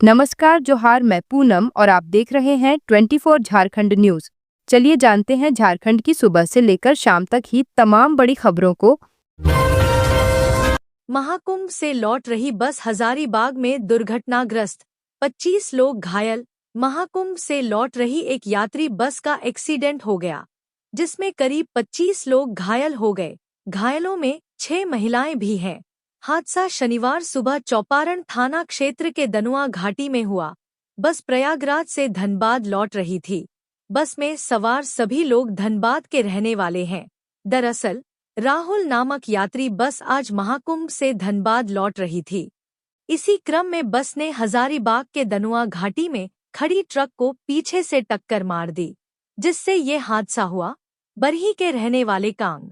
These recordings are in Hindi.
नमस्कार, जोहार। मैं पूनम और आप देख रहे हैं 24 झारखंड न्यूज। चलिए जानते हैं झारखंड की सुबह से लेकर शाम तक ही तमाम बड़ी खबरों को। महाकुंभ से लौट रही बस हजारीबाग में दुर्घटनाग्रस्त, 25 लोग घायल। महाकुंभ से लौट रही एक यात्री बस का एक्सीडेंट हो गया, जिसमें करीब 25 लोग घायल हो गए। घायलों में 6 महिलाएं भी हैं। हादसा शनिवार सुबह चौपारण थाना क्षेत्र के दनुआ घाटी में हुआ। बस प्रयागराज से धनबाद लौट रही थी। बस में सवार सभी लोग धनबाद के रहने वाले हैं। दरअसल राहुल नामक यात्री बस आज महाकुंभ से धनबाद लौट रही थी। इसी क्रम में बस ने हजारीबाग के दनुआ घाटी में खड़ी ट्रक को पीछे से टक्कर मार दी, जिससे ये हादसा हुआ। बरही के रहने वाले कांग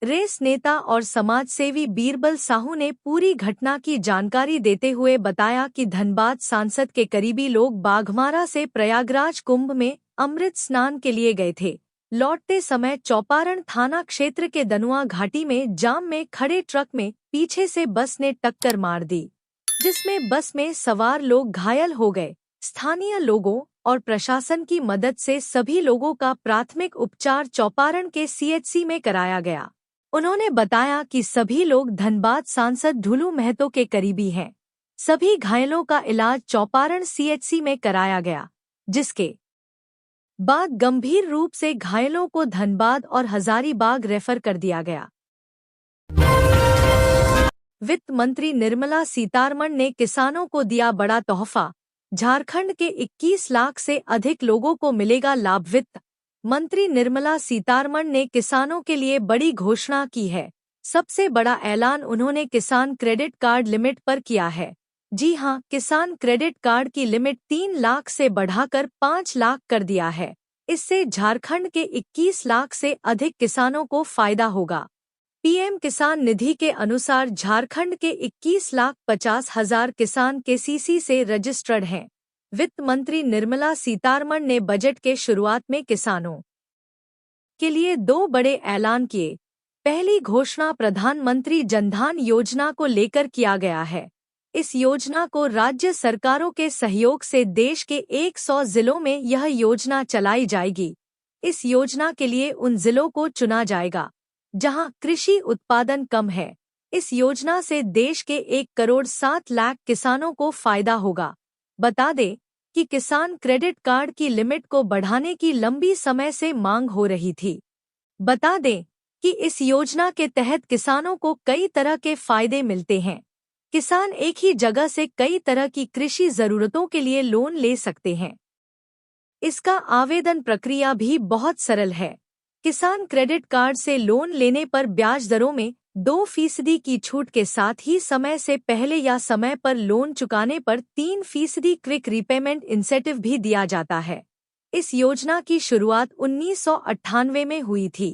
रेस नेता और समाजसेवी बीरबल साहू ने पूरी घटना की जानकारी देते हुए बताया कि धनबाद सांसद के करीबी लोग बाघमारा से प्रयागराज कुंभ में अमृत स्नान के लिए गए थे। लौटते समय चौपारण थाना क्षेत्र के दनुआ घाटी में जाम में खड़े ट्रक में पीछे से बस ने टक्कर मार दी, जिसमें बस में सवार लोग घायल हो गए। स्थानीय लोगों और प्रशासन की मदद से सभी लोगों का प्राथमिक उपचार चौपारण के सीएचसी में कराया गया। उन्होंने बताया कि सभी लोग धनबाद सांसद ढुलू महतो के करीबी हैं। सभी घायलों का इलाज चौपारण सीएचसी में कराया गया, जिसके बाद गंभीर रूप से घायलों को धनबाद और हजारीबाग रेफर कर दिया गया। वित्त मंत्री निर्मला सीतारमण ने किसानों को दिया बड़ा तोहफा। झारखंड के 21 लाख से अधिक लोगों को मिलेगा लाभ। वित्त मंत्री निर्मला सीतारमण ने किसानों के लिए बड़ी घोषणा की है। सबसे बड़ा ऐलान उन्होंने किसान क्रेडिट कार्ड लिमिट पर किया है। जी हां, किसान क्रेडिट कार्ड की लिमिट 3 लाख से बढ़ाकर 5 लाख कर दिया है। इससे झारखंड के 21 लाख से अधिक किसानों को फायदा होगा। पीएम किसान निधि के अनुसार झारखंड के 21,50,000 किसान केसीसी से रजिस्टर्ड हैं। वित्त मंत्री निर्मला सीतारमण ने बजट के शुरुआत में किसानों के लिए 2 बड़े ऐलान किए। पहली घोषणा प्रधानमंत्री जनधन योजना को लेकर किया गया है। इस योजना को राज्य सरकारों के सहयोग से देश के 100 जिलों में यह योजना चलाई जाएगी। इस योजना के लिए उन जिलों को चुना जाएगा जहां कृषि उत्पादन कम है। इस योजना से देश के 1,07,00,000 किसानों को फायदा होगा। बता दें कि किसान क्रेडिट कार्ड की लिमिट को बढ़ाने की लंबी समय से मांग हो रही थी। बता दें कि इस योजना के तहत किसानों को कई तरह के फायदे मिलते हैं। किसान एक ही जगह से कई तरह की कृषि जरूरतों के लिए लोन ले सकते हैं। इसका आवेदन प्रक्रिया भी बहुत सरल है। किसान क्रेडिट कार्ड से लोन लेने पर ब्याज दरों में 2% की छूट के साथ ही समय से पहले या समय पर लोन चुकाने पर 3% क्विक रीपेमेंट इंसेंटिव भी दिया जाता है। इस योजना की शुरुआत 1998 में हुई थी।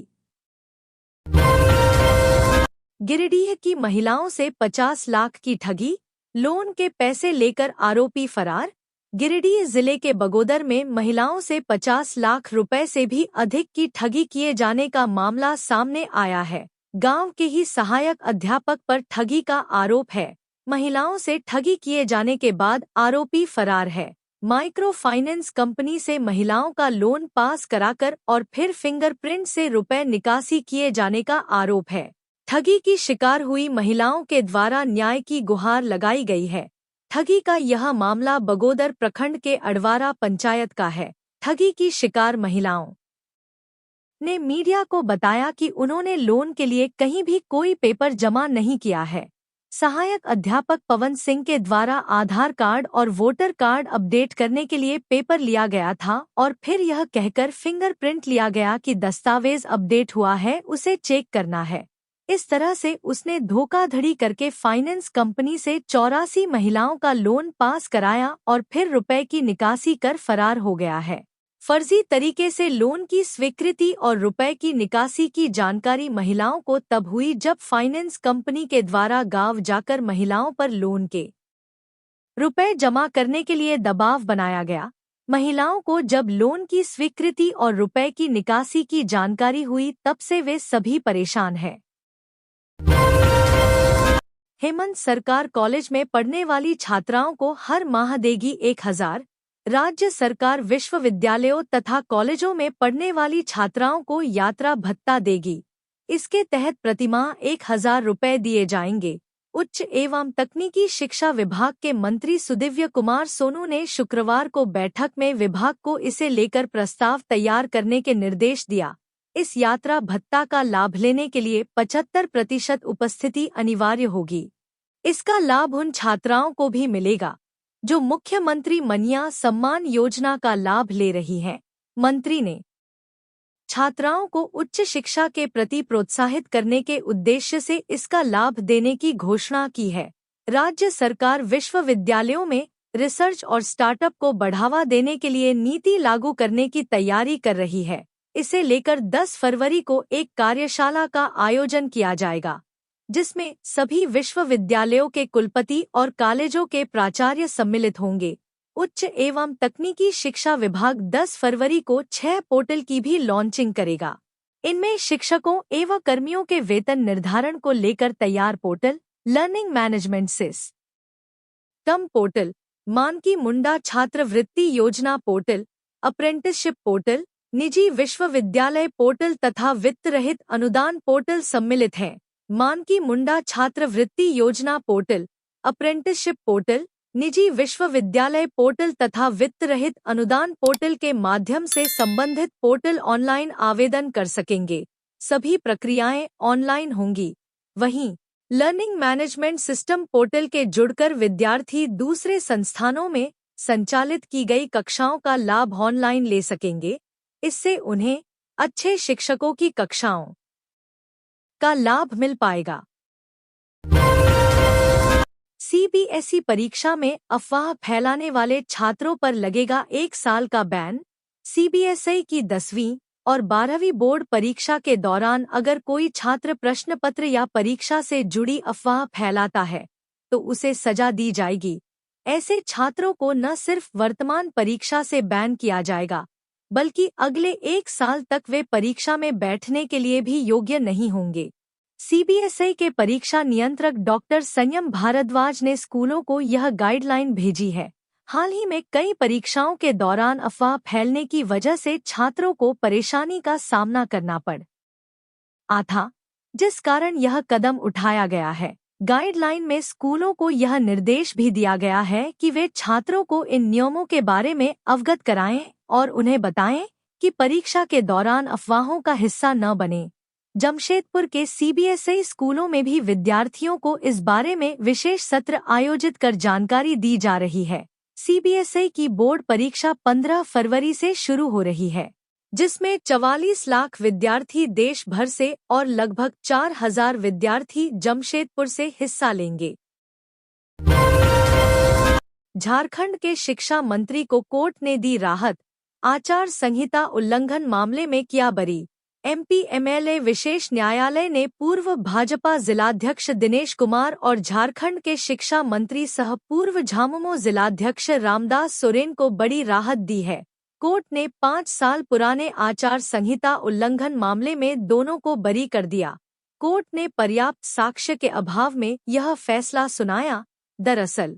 गिरिडीह की महिलाओं से 50 लाख की ठगी, लोन के पैसे लेकर आरोपी फरार। गिरिडीह जिले के बगोदर में महिलाओं से 50 लाख रुपए से भी अधिक की ठगी किए जाने का मामला सामने आया है। गांव के ही सहायक अध्यापक पर ठगी का आरोप है। महिलाओं से ठगी किए जाने के बाद आरोपी फरार है। माइक्रो फाइनेंस कंपनी से महिलाओं का लोन पास कराकर और फिर फिंगरप्रिंट से रुपए निकासी किए जाने का आरोप है। ठगी की शिकार हुई महिलाओं के द्वारा न्याय की गुहार लगाई गई है। ठगी का यह मामला बगोदर प्रखंड के अडवारा पंचायत का है। ठगी की शिकार महिलाओं ने मीडिया को बताया कि उन्होंने लोन के लिए कहीं भी कोई पेपर जमा नहीं किया है। सहायक अध्यापक पवन सिंह के द्वारा आधार कार्ड और वोटर कार्ड अपडेट करने के लिए पेपर लिया गया था और फिर यह कहकर फिंगरप्रिंट लिया गया कि दस्तावेज अपडेट हुआ है, उसे चेक करना है। इस तरह से उसने धोखाधड़ी करके फाइनेंस कंपनी से 84 महिलाओं का लोन पास कराया और फिर रुपए की निकासी कर फरार हो गया है। फर्जी तरीके से लोन की स्वीकृति और रुपए की निकासी की जानकारी महिलाओं को तब हुई जब फाइनेंस कंपनी के द्वारा गांव जाकर महिलाओं पर लोन के रुपए जमा करने के लिए दबाव बनाया गया। महिलाओं को जब लोन की स्वीकृति और रुपए की निकासी की जानकारी हुई तब से वे सभी परेशान हैं। हेमंत सरकार कॉलेज में पढ़ने वाली छात्राओं को हर माह देगी 1,000। राज्य सरकार विश्वविद्यालयों तथा कॉलेजों में पढ़ने वाली छात्राओं को यात्रा भत्ता देगी। इसके तहत प्रतिमाह 1,000 रुपए दिए जाएंगे। उच्च एवं तकनीकी शिक्षा विभाग के मंत्री सुदिव्य कुमार सोनू ने शुक्रवार को बैठक में विभाग को इसे लेकर प्रस्ताव तैयार करने के निर्देश दिया। इस यात्रा भत्ता का लाभ लेने के लिए 75% उपस्थिति अनिवार्य होगी। इसका लाभ उन छात्राओं को भी मिलेगा जो मुख्यमंत्री मनिया सम्मान योजना का लाभ ले रही हैं। मंत्री ने छात्राओं को उच्च शिक्षा के प्रति प्रोत्साहित करने के उद्देश्य से इसका लाभ देने की घोषणा की है। राज्य सरकार विश्वविद्यालयों में रिसर्च और स्टार्टअप को बढ़ावा देने के लिए नीति लागू करने की तैयारी कर रही है। इसे लेकर 10 फरवरी को एक कार्यशाला का आयोजन किया जाएगा, जिसमें सभी विश्वविद्यालयों के कुलपति और कॉलेजों के प्राचार्य सम्मिलित होंगे। उच्च एवं तकनीकी शिक्षा विभाग 10 फरवरी को 6 पोर्टल की भी लॉन्चिंग करेगा। इनमें शिक्षकों एवं कर्मियों के वेतन निर्धारण को लेकर तैयार portal, learning management system portal, Manki Munda छात्रवृत्ति योजना पोर्टल, अप्रेंटिसशिप पोर्टल, निजी विश्वविद्यालय पोर्टल तथा वित्त रहित अनुदान पोर्टल सम्मिलित हैं। मानकी मुंडा छात्रवृत्ति योजना पोर्टल, अप्रेंटिसशिप पोर्टल, निजी विश्वविद्यालय पोर्टल तथा वित्त रहित अनुदान पोर्टल के माध्यम से संबंधित पोर्टल ऑनलाइन आवेदन कर सकेंगे। सभी प्रक्रियाएं ऑनलाइन होंगी। वहीं लर्निंग मैनेजमेंट सिस्टम पोर्टल के जुड़कर विद्यार्थी दूसरे संस्थानों में संचालित की गई कक्षाओं का लाभ ऑनलाइन ले सकेंगे। इससे उन्हें अच्छे शिक्षकों की कक्षाओं का लाभ मिल पाएगा। सीबीएसई परीक्षा में अफवाह फैलाने वाले छात्रों पर लगेगा 1 साल का बैन। सीबीएसई की 10वीं और 12वीं बोर्ड परीक्षा के दौरान अगर कोई छात्र प्रश्न पत्र या परीक्षा से जुड़ी अफवाह फैलाता है तो उसे सजा दी जाएगी। ऐसे छात्रों को न सिर्फ वर्तमान परीक्षा से बैन किया जाएगा, बल्कि अगले 1 साल तक वे परीक्षा में बैठने के लिए भी योग्य नहीं होंगे। सीबीएसई के परीक्षा नियंत्रक डॉक्टर संयम भारद्वाज ने स्कूलों को यह गाइडलाइन भेजी है। हाल ही में कई परीक्षाओं के दौरान अफवाह फैलने की वजह से छात्रों को परेशानी का सामना करना पड़ा था, जिस कारण यह कदम उठाया गया है। गाइडलाइन में स्कूलों को यह निर्देश भी दिया गया है कि वे छात्रों को इन नियमों के बारे में अवगत कराएं और उन्हें बताएं कि परीक्षा के दौरान अफवाहों का हिस्सा न बने। जमशेदपुर के सीबीएसई स्कूलों में भी विद्यार्थियों को इस बारे में विशेष सत्र आयोजित कर जानकारी दी जा रही है। सीबीएसई की बोर्ड परीक्षा 15 फरवरी से शुरू हो रही है, जिसमें 44 लाख विद्यार्थी देश भर से और लगभग 4,000 विद्यार्थी जमशेदपुर से हिस्सा लेंगे। झारखंड के शिक्षा मंत्री को कोर्ट ने दी राहत। आचार संहिता उल्लंघन मामले में किया बरी। एमपी एमएलए विशेष न्यायालय ने पूर्व भाजपा जिलाध्यक्ष दिनेश कुमार और झारखंड के शिक्षा मंत्री सह पूर्व झामुमो जिलाध्यक्ष रामदास सोरेन को बड़ी राहत दी है। कोर्ट ने 5 साल पुराने आचार संहिता उल्लंघन मामले में दोनों को बरी कर दिया। कोर्ट ने पर्याप्त साक्ष्य के अभाव में यह फैसला सुनाया। दरअसल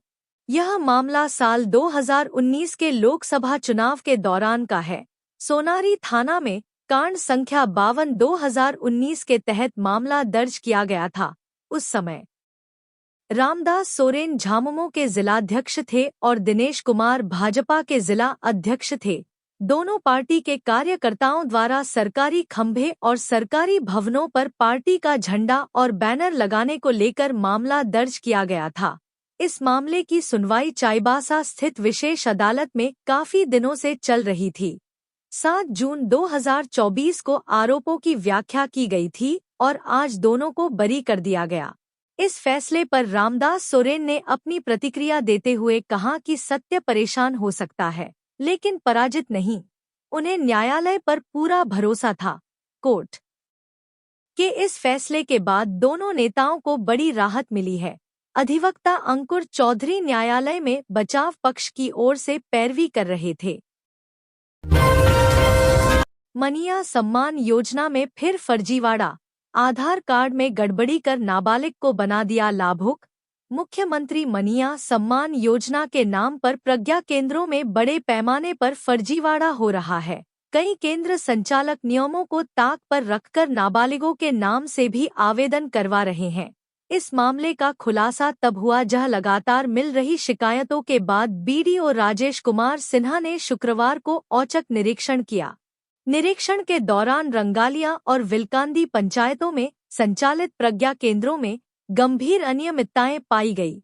यह मामला साल 2019 के लोकसभा चुनाव के दौरान का है। सोनारी थाना में कांड संख्या 52/2019 के तहत मामला दर्ज किया गया था। उस समय रामदास सोरेन झामुमो के जिलाध्यक्ष थे और दिनेश कुमार भाजपा के जिला अध्यक्ष थे। दोनों पार्टी के कार्यकर्ताओं द्वारा सरकारी खंभे और सरकारी भवनों पर पार्टी का झंडा और बैनर लगाने को लेकर मामला दर्ज किया गया था। इस मामले की सुनवाई चाईबासा स्थित विशेष अदालत में काफी दिनों से चल रही थी। 7 जून 2024 को आरोपों की व्याख्या की गई थी और आज दोनों को बरी कर दिया गया। इस फैसले पर रामदास सोरेन ने अपनी प्रतिक्रिया देते हुए कहा कि सत्य परेशान हो सकता है, लेकिन पराजित नहीं। उन्हें न्यायालय पर पूरा भरोसा था। कोर्ट के इस फैसले के बाद दोनों नेताओं को बड़ी राहत मिली है। अधिवक्ता अंकुर चौधरी न्यायालय में बचाव पक्ष की ओर से पैरवी कर रहे थे। मनिया सम्मान योजना में फिर फर्जीवाड़ा। आधार कार्ड में गड़बड़ी कर नाबालिग को बना दिया लाभुक। मुख्यमंत्री मनीया सम्मान योजना के नाम पर प्रज्ञा केंद्रों में बड़े पैमाने पर फर्जीवाड़ा हो रहा है। कई केंद्र संचालक नियमों को ताक पर रखकर नाबालिगों के नाम से भी आवेदन करवा रहे हैं। इस मामले का खुलासा तब हुआ जब लगातार मिल रही शिकायतों के बाद बीडीओ राजेश कुमार सिन्हा ने शुक्रवार को औचक निरीक्षण किया। निरीक्षण के दौरान रंगालिया और विलकांदी पंचायतों में संचालित प्रज्ञा केंद्रों में गंभीर अनियमितताएं पाई गई।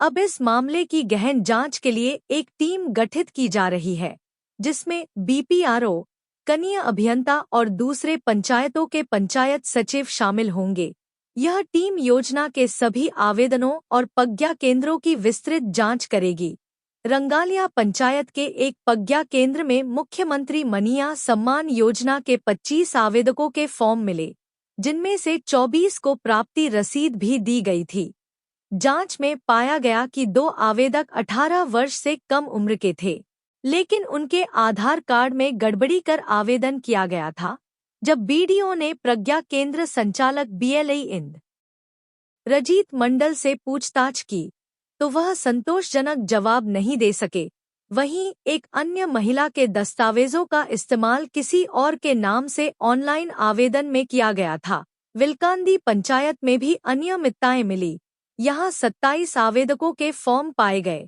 अब इस मामले की गहन जांच के लिए एक टीम गठित की जा रही है, जिसमें बीपीआरओ, कनीय अभियंता और दूसरे पंचायतों के पंचायत सचिव शामिल होंगे। यह टीम योजना के सभी आवेदनों और प्रज्ञा केंद्रों की विस्तृत जांच करेगी। रंगालिया पंचायत के एक प्रज्ञा केंद्र में मुख्यमंत्री मनीया सम्मान योजना के 25 आवेदकों के फॉर्म मिले, जिनमें से 24 को प्राप्ति रसीद भी दी गई थी। जांच में पाया गया कि 2 आवेदक 18 वर्ष से कम उम्र के थे, लेकिन उनके आधार कार्ड में गड़बड़ी कर आवेदन किया गया था। जब बीडीओ ने प्रज्ञा केंद्र संचालक बीएलई रजीत मंडल से पूछताछ की, तो वह संतोषजनक जवाब नहीं दे सके। वहीं एक अन्य महिला के दस्तावेजों का इस्तेमाल किसी और के नाम से ऑनलाइन आवेदन में किया गया था। विलकांदी पंचायत में भी अनियमितताएं मिली। यहां 27 आवेदकों के फॉर्म पाए गए,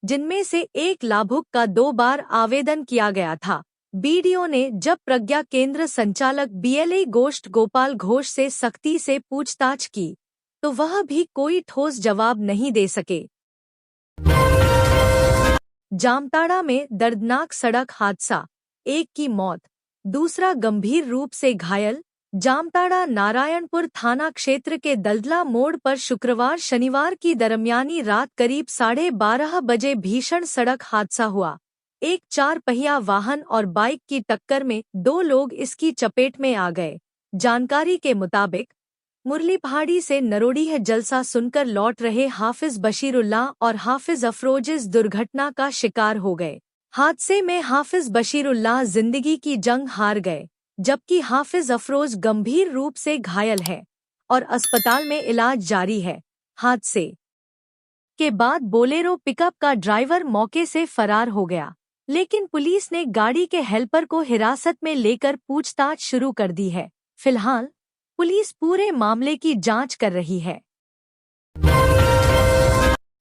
जिनमें से एक लाभुक का 2 बार आवेदन किया गया था। बीडीओ ने जब प्रज्ञा केंद्र संचालक बीएलई गोष्ठ गोपाल घोष से सख्ती से पूछताछ की, तो वह भी कोई ठोस जवाब नहीं दे सके। जामताड़ा में दर्दनाक सड़क हादसा, एक की मौत, दूसरा गंभीर रूप से घायल। जामताड़ा नारायणपुर थाना क्षेत्र के दलदला मोड़ पर शुक्रवार शनिवार की दरमियानी रात करीब 12:30 बजे भीषण सड़क हादसा हुआ। एक 4 पहिया वाहन और बाइक की टक्कर में 2 लोग इसकी चपेट में आ गए। जानकारी के मुताबिक मुरली पहाड़ी से नरोडीह जलसा सुनकर लौट रहे हाफिज बशीरुल्लाह और हाफिज अफरोज इस दुर्घटना का शिकार हो गए। हादसे में हाफिज बशीरुल्लाह जिंदगी की जंग हार गए, जबकि हाफिज अफरोज गंभीर रूप से घायल है और अस्पताल में इलाज जारी है। हादसे के बाद बोलेरो पिकअप का ड्राइवर मौके से फरार हो गया, लेकिन पुलिस ने गाड़ी के हेल्पर को हिरासत में लेकर पूछताछ शुरू कर दी है। फिलहाल पुलिस पूरे मामले की जांच कर रही है।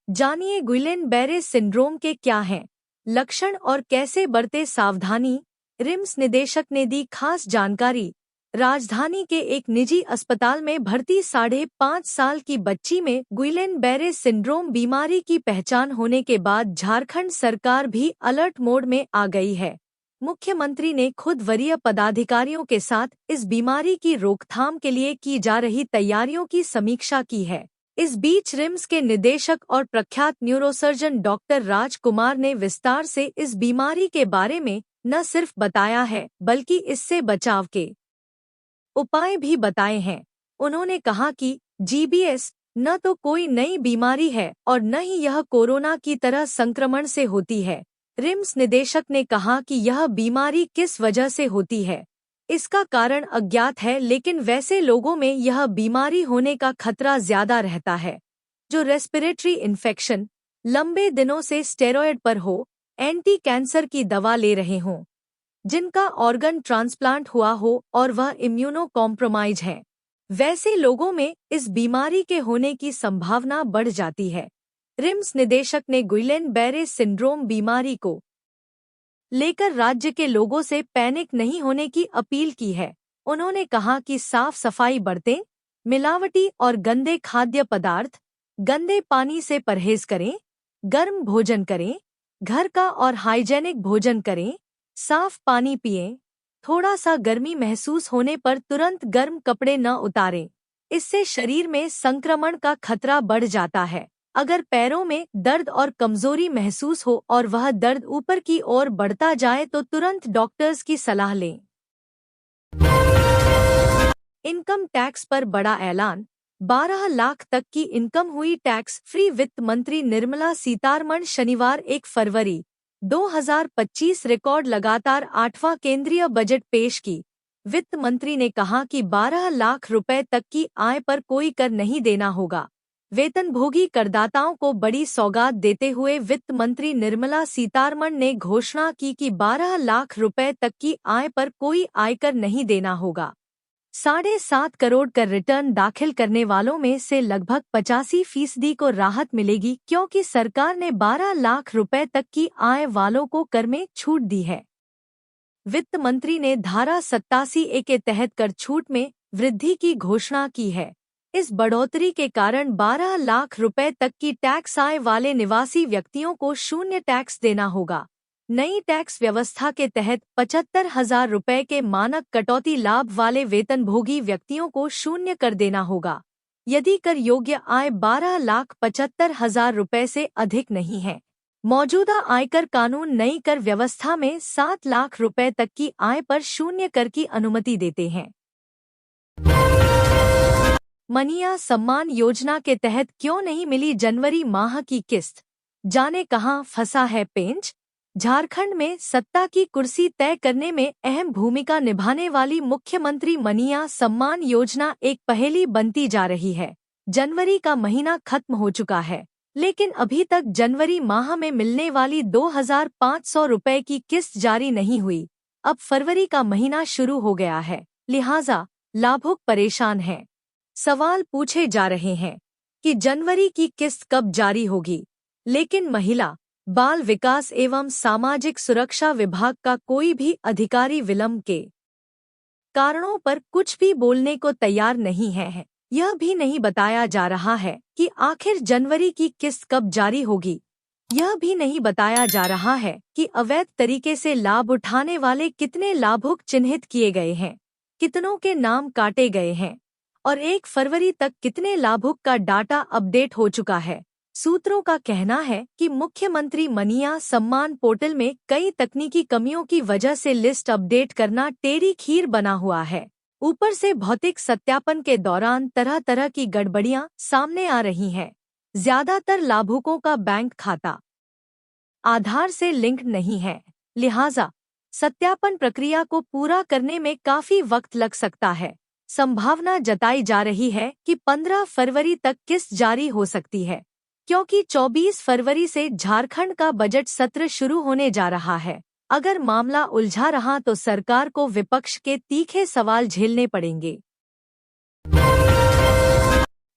जानिए गुइलेन बैरे सिंड्रोम के क्या हैं लक्षण और कैसे बरते सावधानी। रिम्स निदेशक ने दी खास जानकारी। राजधानी के एक निजी अस्पताल में भर्ती 5.5 साल की बच्ची में गुइलेन बैरे सिंड्रोम बीमारी की पहचान होने के बाद झारखंड सरकार भी अलर्ट मोड में आ गई है। मुख्यमंत्री ने खुद वरीय पदाधिकारियों के साथ इस बीमारी की रोकथाम के लिए की जा रही तैयारियों की समीक्षा की है। इस बीच रिम्स के निदेशक और प्रख्यात न्यूरोसर्जन डॉक्टर राजकुमार ने विस्तार से इस बीमारी के बारे में न सिर्फ बताया है, बल्कि इससे बचाव के उपाय भी बताए हैं। उन्होंने कहा कि जीबीएस न तो कोई नई बीमारी है और न ही यह कोरोना की तरह संक्रमण से होती है। रिम्स निदेशक ने कहा कि यह बीमारी किस वजह से होती है, इसका कारण अज्ञात है, लेकिन वैसे लोगों में यह बीमारी होने का खतरा ज्यादा रहता है जो रेस्पिरेटरी इन्फेक्शन, लंबे दिनों से स्टेरॉयड पर हो, एंटी कैंसर की दवा ले रहे हों, जिनका ऑर्गन ट्रांसप्लांट हुआ हो और वह इम्यूनो कॉम्प्रोमाइज हैं। वैसे लोगों में इस बीमारी के होने की संभावना बढ़ जाती है। रिम्स निदेशक ने गुइलेन बैरे सिंड्रोम बीमारी को लेकर राज्य के लोगों से पैनिक नहीं होने की अपील की है। उन्होंने कहा कि साफ सफाई बरतें, मिलावटी और गंदे खाद्य पदार्थ, गंदे पानी से परहेज करें, गर्म भोजन करें, घर का और हाइजेनिक भोजन करें, साफ पानी पिएं, थोड़ा सा गर्मी महसूस होने पर तुरंत गर्म कपड़े न उतारें, इससे शरीर में संक्रमण का खतरा बढ़ जाता है। अगर पैरों में दर्द और कमजोरी महसूस हो और वह दर्द ऊपर की ओर बढ़ता जाए तो तुरंत डॉक्टर्स की सलाह लें। इनकम टैक्स पर बड़ा ऐलान। 12 लाख तक की इनकम हुई टैक्स फ्री। वित्त मंत्री निर्मला सीतारमण शनिवार 1 फरवरी 2025 रिकॉर्ड लगातार 8वां केंद्रीय बजट पेश की। वित्त मंत्री ने कहा कि 12 लाख रुपए तक की आय पर कोई कर नहीं देना होगा। वेतनभोगी करदाताओं को बड़ी सौगात देते हुए वित्त मंत्री निर्मला सीतारमण ने घोषणा की कि 12 लाख रुपए तक की आय पर कोई आयकर नहीं देना होगा। 7.5 करोड़ कर रिटर्न दाखिल करने वालों में से लगभग 85% को राहत मिलेगी, क्योंकि सरकार ने 12 लाख रुपए तक की आय वालों को कर में छूट दी है। वित्त मंत्री ने धारा 87A के तहत कर छूट में वृद्धि की घोषणा की है। इस बढ़ोतरी के कारण 12 लाख रुपए तक की टैक्स आय वाले निवासी व्यक्तियों को शून्य टैक्स देना होगा। नई टैक्स व्यवस्था के तहत 75,000 रुपए के मानक कटौती लाभ वाले वेतनभोगी व्यक्तियों को शून्य कर देना होगा, यदि कर योग्य आय 12,75,000 रुपए से अधिक नहीं है। मौजूदा आयकर कानून नई कर व्यवस्था में 7 लाख रुपए तक की आय पर शून्य कर की अनुमति देते हैं। मनीया सम्मान योजना के तहत क्यों नहीं मिली जनवरी माह की किस्त, जाने कहां फंसा है पेंच। झारखंड में सत्ता की कुर्सी तय करने में अहम भूमिका निभाने वाली मुख्यमंत्री मनीया सम्मान योजना एक पहेली बनती जा रही है। जनवरी का महीना खत्म हो चुका है, लेकिन अभी तक जनवरी माह में मिलने वाली 2,500 रुपए की किस्त जारी नहीं हुई। अब फरवरी का महीना शुरू हो गया है, लिहाजा लाभुक परेशान हैं। सवाल पूछे जा रहे हैं कि जनवरी की किस्त कब जारी होगी, लेकिन महिला, बाल विकास एवं सामाजिक सुरक्षा विभाग का कोई भी अधिकारी विलंब के कारणों पर कुछ भी बोलने को तैयार नहीं है। यह भी नहीं बताया जा रहा है कि आखिर जनवरी की किस्त कब जारी होगी। यह भी नहीं बताया जा रहा है कि अवैध तरीके से लाभ उठाने वाले कितने लाभुक चिन्हित किए गए हैं, कितनों के नाम काटे गए हैं और 1 फरवरी तक कितने लाभुक का डाटा अपडेट हो चुका है। सूत्रों का कहना है कि मुख्यमंत्री मनीया सम्मान पोर्टल में कई तकनीकी कमियों की वजह से लिस्ट अपडेट करना टेढ़ी खीर बना हुआ है। ऊपर से भौतिक सत्यापन के दौरान तरह तरह की गड़बड़ियां सामने आ रही हैं। ज्यादातर लाभुकों का बैंक खाता आधार से लिंक नहीं है, लिहाजा सत्यापन प्रक्रिया को पूरा करने में काफी वक्त लग सकता है। संभावना जताई जा रही है कि 15 फरवरी तक किस्त जारी हो सकती है, क्योंकि 24 फरवरी से झारखंड का बजट सत्र शुरू होने जा रहा है। अगर मामला उलझा रहा तो सरकार को विपक्ष के तीखे सवाल झेलने पड़ेंगे।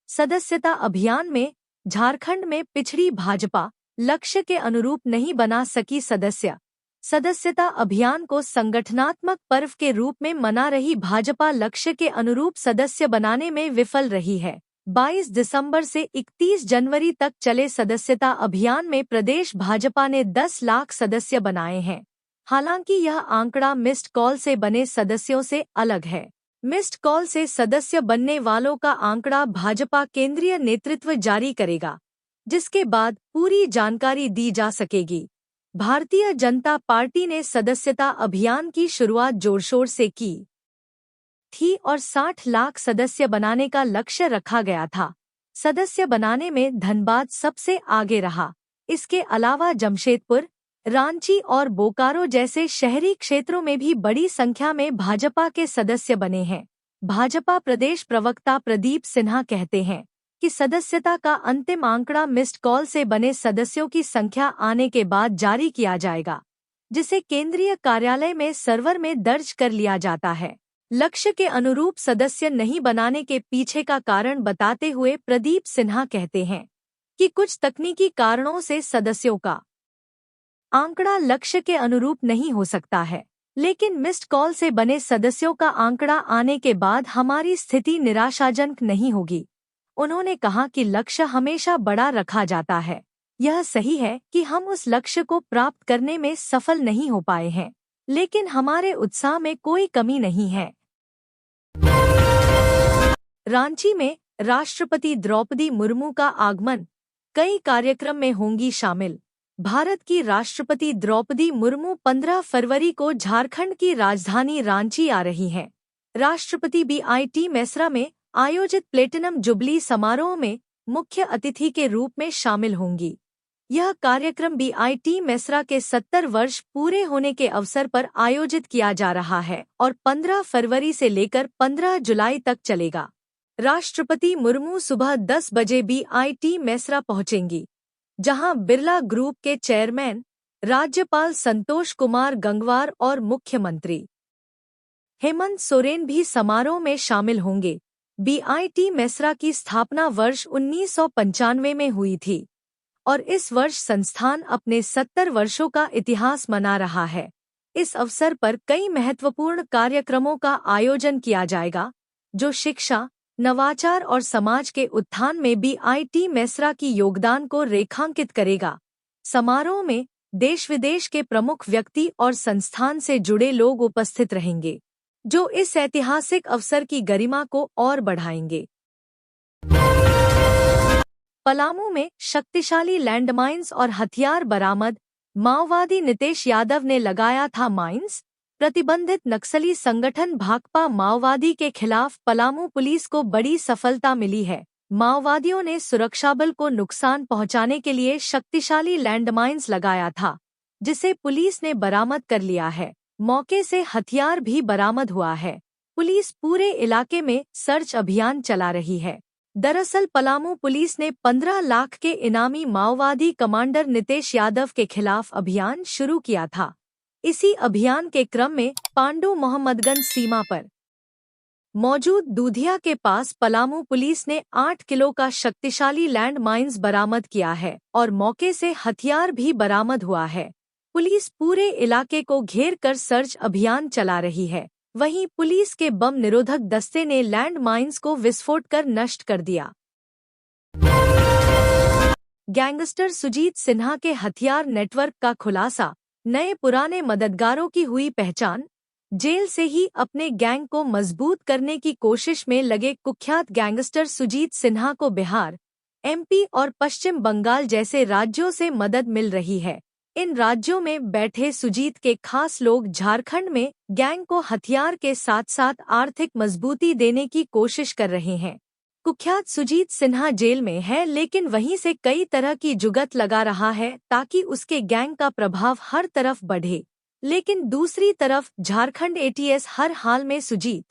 सदस्यता अभियान में झारखंड में पिछड़ी भाजपा लक्ष्य के अनुरूप नहीं बना सकी सदस्य। सदस्यता अभियान को संगठनात्मक पर्व के रूप में मना रही भाजपा लक्ष्य के अनुरूप सदस्य बनाने में विफल रही है। 22 दिसंबर से 31 जनवरी तक चले सदस्यता अभियान में प्रदेश भाजपा ने 10 लाख सदस्य बनाए हैं। हालांकि यह आंकड़ा मिस्ड कॉल से बने सदस्यों से अलग है। मिस्ड कॉल से सदस्य बनने वालों का आंकड़ा भाजपा केंद्रीय नेतृत्व जारी करेगा, जिसके बाद पूरी जानकारी दी जा सकेगी। भारतीय जनता पार्टी ने सदस्यता अभियान की शुरुआत जोरशोर से की थी और 60 लाख सदस्य बनाने का लक्ष्य रखा गया था। सदस्य बनाने में धनबाद सबसे आगे रहा। इसके अलावा जमशेदपुर, रांची और बोकारो जैसे शहरी क्षेत्रों में भी बड़ी संख्या में भाजपा के सदस्य बने हैं। भाजपा प्रदेश प्रवक्ता प्रदीप सिन्हा कहते हैं कि सदस्यता का अंतिम आंकड़ा मिस्ड कॉल से बने सदस्यों की संख्या आने के बाद जारी किया जाएगा, जिसे केंद्रीय कार्यालय में सर्वर में दर्ज कर लिया जाता है। लक्ष्य के अनुरूप सदस्य नहीं बनाने के पीछे का कारण बताते हुए प्रदीप सिन्हा कहते हैं कि कुछ तकनीकी कारणों से सदस्यों का आंकड़ा लक्ष्य के अनुरूप नहीं हो सकता है, लेकिन मिस्ड कॉल से बने सदस्यों का आंकड़ा आने के बाद हमारी स्थिति निराशाजनक नहीं होगी। उन्होंने कहा कि लक्ष्य हमेशा बड़ा रखा जाता है। यह सही है कि हम उस लक्ष्य को प्राप्त करने में सफल नहीं हो पाए हैं, लेकिन हमारे उत्साह में कोई कमी नहीं है। रांची में राष्ट्रपति द्रौपदी मुर्मू का आगमन, कई कार्यक्रम में होंगी शामिल। भारत की राष्ट्रपति द्रौपदी मुर्मू 15 फरवरी को झारखंड की राजधानी रांची आ रही हैं। राष्ट्रपति BIT मेसरा में आयोजित प्लेटिनम जुबली समारोह में मुख्य अतिथि के रूप में शामिल होंगी। यह कार्यक्रम BIT मेसरा के 70 वर्ष पूरे होने के अवसर पर आयोजित किया जा रहा है और 15 फरवरी से लेकर 15 जुलाई तक चलेगा। राष्ट्रपति मुर्मू सुबह 10 बजे बीआईटी मेसरा पहुंचेंगी, जहां बिरला ग्रुप के चेयरमैन, राज्यपाल संतोष कुमार गंगवार और मुख्यमंत्री हेमंत सोरेन भी समारोह में शामिल होंगे। बीआईटी मेसरा की स्थापना वर्ष 1995 में हुई थी और इस वर्ष संस्थान अपने 70 वर्षों का इतिहास मना रहा है। इस अवसर पर कई महत्वपूर्ण कार्यक्रमों का आयोजन किया जाएगा, जो शिक्षा, नवाचार और समाज के उत्थान में बीआईटी मेसरा की योगदान को रेखांकित करेगा। समारोह में देश विदेश के प्रमुख व्यक्ति और संस्थान से जुड़े लोग उपस्थित रहेंगे, जो इस ऐतिहासिक अवसर की गरिमा को और बढ़ाएंगे। पलामू में शक्तिशाली लैंडमाइंस और हथियार बरामद, माओवादी नितेश यादव ने लगाया था माइंस। प्रतिबंधित नक्सली संगठन भाकपा माओवादी के खिलाफ पलामू पुलिस को बड़ी सफलता मिली है। माओवादियों ने सुरक्षाबल को नुकसान पहुंचाने के लिए शक्तिशाली लैंडमाइंस लगाया था, जिसे पुलिस ने बरामद कर लिया है। मौके से हथियार भी बरामद हुआ है। पुलिस पूरे इलाके में सर्च अभियान चला रही है। दरअसल पलामू पुलिस ने 15 लाख के इनामी माओवादी कमांडर नितेश यादव के खिलाफ अभियान शुरू किया था। इसी अभियान के क्रम में पांडु मोहम्मदगंज सीमा पर मौजूद दूधिया के पास पलामू पुलिस ने 8 किलो का शक्तिशाली लैंड माइंस बरामद किया है और मौके से हथियार भी बरामद हुआ है। पुलिस पूरे इलाके को घेर कर सर्च अभियान चला रही है। वहीं पुलिस के बम निरोधक दस्ते ने लैंड माइंस को विस्फोट कर नष्ट कर दिया। गैंगस्टर सुजीत सिन्हा के हथियार नेटवर्क का खुलासा, नए पुराने मददगारों की हुई पहचान। जेल से ही अपने गैंग को मजबूत करने की कोशिश में लगे कुख्यात गैंगस्टर सुजीत सिन्हा को बिहार, एमपी और पश्चिम बंगाल जैसे राज्यों से मदद मिल रही है। इन राज्यों में बैठे सुजीत के खास लोग झारखंड में गैंग को हथियार के साथ साथ आर्थिक मजबूती देने की कोशिश कर रहे हैं। कुख्यात सुजीत सिन्हा जेल में है, लेकिन वहीं से कई तरह की जुगत लगा रहा है ताकि उसके गैंग का प्रभाव हर तरफ बढ़े। लेकिन दूसरी तरफ झारखंड एटीएस हर हाल में सुजीत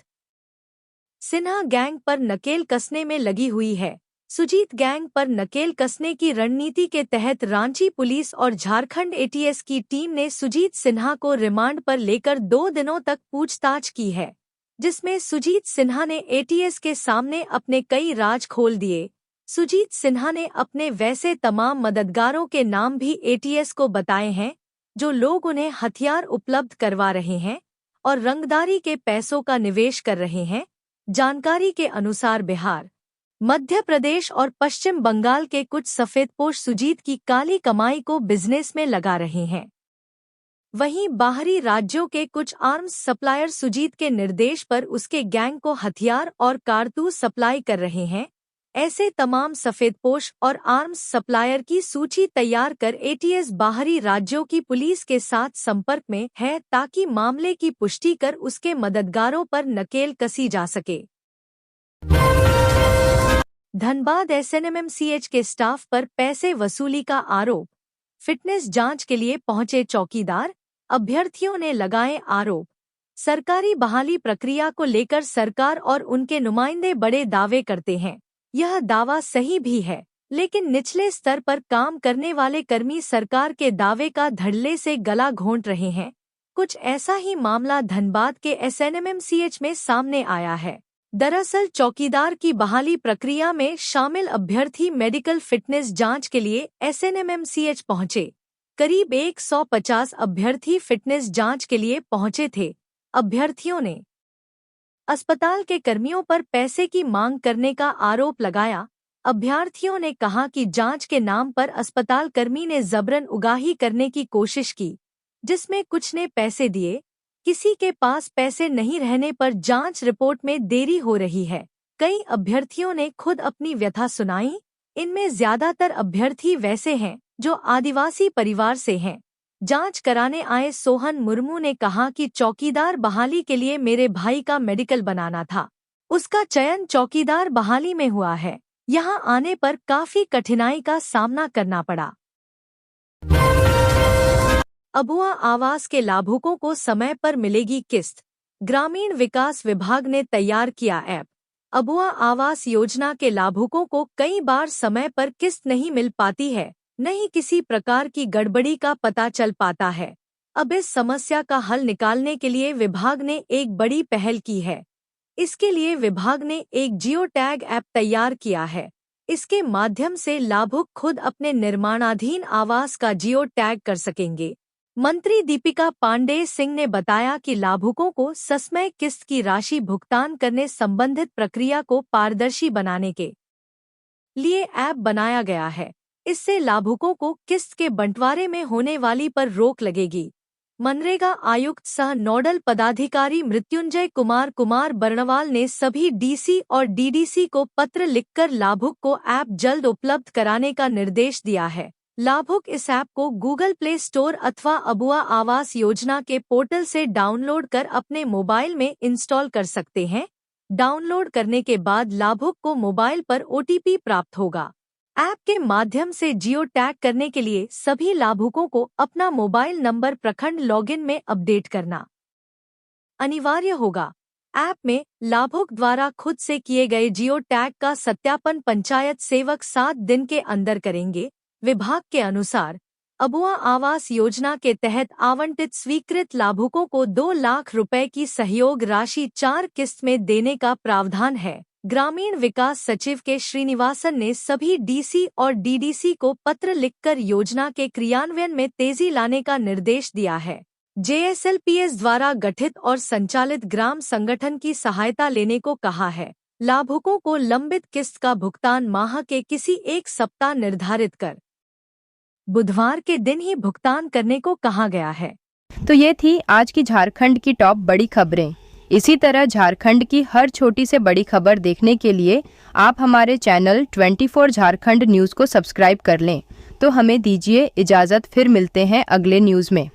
सिन्हा गैंग पर नकेल कसने में लगी हुई है। सुजीत गैंग पर नकेल कसने की रणनीति के तहत रांची पुलिस और झारखंड एटीएस की टीम ने सुजीत सिन्हा को रिमांड पर लेकर 2 दिनों तक पूछताछ की है, जिसमें सुजीत सिन्हा ने एटीएस के सामने अपने कई राज खोल दिए। सुजीत सिन्हा ने अपने वैसे तमाम मददगारों के नाम भी एटीएस को बताए हैं, जो लोग उन्हें हथियार उपलब्ध करवा रहे हैं और रंगदारी के पैसों का निवेश कर रहे हैं। जानकारी के अनुसार बिहार, मध्य प्रदेश और पश्चिम बंगाल के कुछ सफेदपोश सुजीत की काली कमाई को बिजनेस में लगा रहे हैं। वहीं बाहरी राज्यों के कुछ आर्म्स सप्लायर सुजीत के निर्देश पर उसके गैंग को हथियार और कारतूस सप्लाई कर रहे हैं। ऐसे तमाम सफेदपोश और आर्म्स सप्लायर की सूची तैयार कर एटीएस बाहरी राज्यों की पुलिस के साथ संपर्क में है ताकि मामले की पुष्टि कर उसके मददगारों पर नकेल कसी जा सके। धनबाद एसएनएमसीएच के स्टाफ पर पैसे वसूली का आरोप। फिटनेस जांच के लिए पहुंचे चौकीदार, अभ्यर्थियों ने लगाए आरोप। सरकारी बहाली प्रक्रिया को लेकर सरकार और उनके नुमाइंदे बड़े दावे करते हैं। यह दावा सही भी है, लेकिन निचले स्तर पर काम करने वाले कर्मी सरकार के दावे का धड़ल्ले से गला घोंट रहे हैं। कुछ ऐसा ही मामला धनबाद के एसएनएमसीएच में सामने आया है। दरअसल चौकीदार की बहाली प्रक्रिया में शामिल अभ्यर्थी मेडिकल फिटनेस जांच के लिए एसएनएमसीएच पहुंचे। करीब 150 अभ्यर्थी फिटनेस जांच के लिए पहुंचे थे। अभ्यर्थियों ने अस्पताल के कर्मियों पर पैसे की मांग करने का आरोप लगाया। अभ्यर्थियों ने कहा कि जांच के नाम पर अस्पताल कर्मी ने जबरन उगाही करने की कोशिश की, जिसमें कुछ ने पैसे दिए। किसी के पास पैसे नहीं रहने पर जांच रिपोर्ट में देरी हो रही है। कई अभ्यर्थियों ने खुद अपनी व्यथा सुनाई। इनमें ज्यादातर अभ्यर्थी वैसे हैं जो आदिवासी परिवार से हैं। जांच कराने आए सोहन मुर्मू ने कहा कि चौकीदार बहाली के लिए मेरे भाई का मेडिकल बनाना था। उसका चयन चौकीदार बहाली में हुआ है। यहां आने पर काफी कठिनाई का सामना करना पड़ा। अबुआ आवास के लाभुकों को समय पर मिलेगी किस्त। ग्रामीण विकास विभाग ने तैयार किया ऐप। अबुआ आवास योजना के लाभुकों को कई बार समय पर किस्त नहीं मिल पाती है, न ही किसी प्रकार की गड़बड़ी का पता चल पाता है। अब इस समस्या का हल निकालने के लिए विभाग ने एक बड़ी पहल की है। इसके लिए विभाग ने एक जियो टैग ऐप तैयार किया है। इसके माध्यम से लाभुक खुद अपने निर्माणाधीन आवास का जियो टैग कर सकेंगे। मंत्री दीपिका पांडेय सिंह ने बताया कि लाभुकों को सस्मय किस्त की राशि भुगतान करने संबंधित प्रक्रिया को पारदर्शी बनाने के लिए ऐप बनाया गया है। इससे लाभुकों को किस्त के बंटवारे में होने वाली पर रोक लगेगी। मनरेगा आयुक्त सह नोडल पदाधिकारी मृत्युंजय कुमार बर्णवाल ने सभी डीसी और डीडीसी को पत्र लिखकर लाभुक को ऐप जल्द उपलब्ध कराने का निर्देश दिया है। लाभुक इस ऐप को गूगल प्ले स्टोर अथवा अबुआ आवास योजना के पोर्टल से डाउनलोड कर अपने मोबाइल में इंस्टॉल कर सकते हैं। डाउनलोड करने के बाद लाभुक को मोबाइल पर ओटीपी प्राप्त होगा। ऐप के माध्यम से जियो टैग करने के लिए सभी लाभुकों को अपना मोबाइल नंबर प्रखंड लॉगिन में अपडेट करना अनिवार्य होगा। ऐप में लाभुक द्वारा खुद से किए गए जियो टैग का सत्यापन पंचायत सेवक 7 दिन के अंदर करेंगे। विभाग के अनुसार अबुआ आवास योजना के तहत आवंटित स्वीकृत लाभुकों को 2 लाख रुपए की सहयोग राशि 4 किस्त में देने का प्रावधान है। ग्रामीण विकास सचिव के श्रीनिवासन ने सभी डीसी और डीडीसी को पत्र लिखकर योजना के क्रियान्वयन में तेजी लाने का निर्देश दिया है। जेएसएलपीएस द्वारा गठित और संचालित ग्राम संगठन की सहायता लेने को कहा है। लाभुकों को लंबित किस्त का भुगतान माह के किसी एक सप्ताह निर्धारित कर बुधवार के दिन ही भुगतान करने को कहा गया है। तो ये थी आज की झारखंड की टॉप बड़ी खबरें। इसी तरह झारखंड की हर छोटी से बड़ी खबर देखने के लिए आप हमारे चैनल 24 झारखंड न्यूज़ को सब्सक्राइब कर लें। तो हमें दीजिए इजाज़त, फिर मिलते हैं अगले न्यूज़ में।